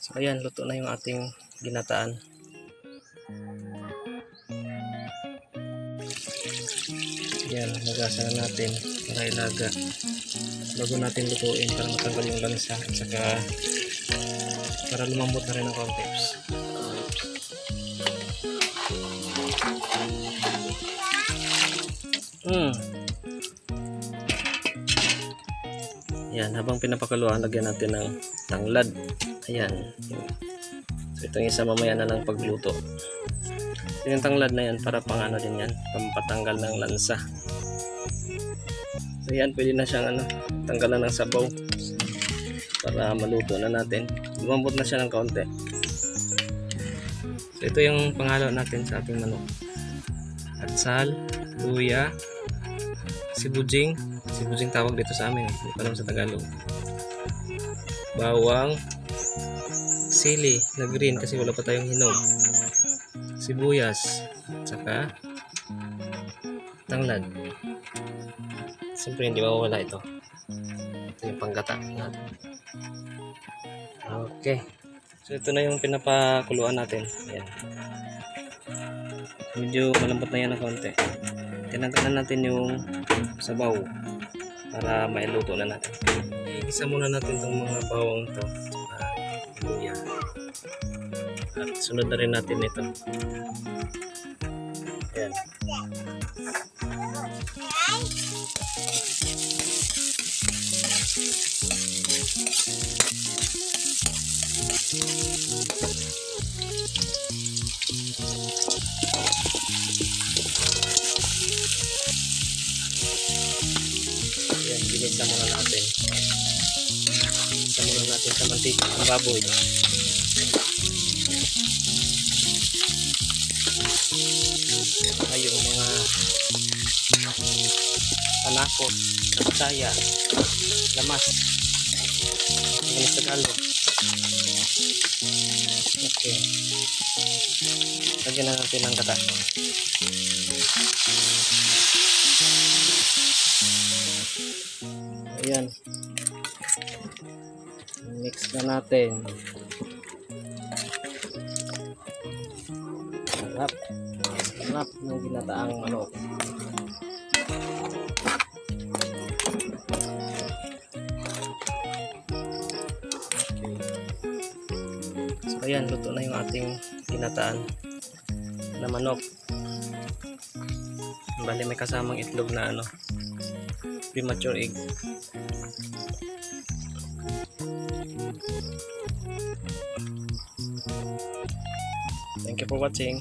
So ayan, luto na yung ating ginataan. Yan, nagasa na natin para ilaga bago natin lutuin para matanggal yung lansa at saka para lumambot na rin ang konti. Yan, habang pinapakuluan, lagyan natin ng tanglad. Ayan. So itong isa mamaya na lang pagluto. Yung tanglad na yan para pang ano din yan, pampatanggal ng lansa. So yan, pwede na siyang tanggalan ng sabaw para maluto na natin. Lumambot na siya ng kaunti. So ito yung panghalo natin sa ating manok. Atsal, luya, sibujing tawag dito sa amin, hindi pa alam sa Tagalog. Bawang, sili na green kasi wala pa tayong hinog, sibuyas, saka tanglad. Siyempre hindi mawawala ito. Ito yung panggata natin. Okay, so ito na yung pinapakuluan natin. Ayan. Medyo malambot na yan ng konti. Tinanggalan natin yung sabaw para mailuto na natin. Igisa muna natin itong mga bawang to at luya. At sunod na rin natin ito. Ayan. Ayan, binisa muna natin. Binisa muna natin sa mantika ang baboy. Ay, yung mga panakot, saya, lamas, mga Tagalog. Okay. Lagyan na natin ng gata. Ayan. Mix na natin. Sarap. Sarap ng ginataang manok. Okay. So ayan, luto na yung ating ginataan na manok. Bali may kasamang itlog na premature egg. Thank you for watching.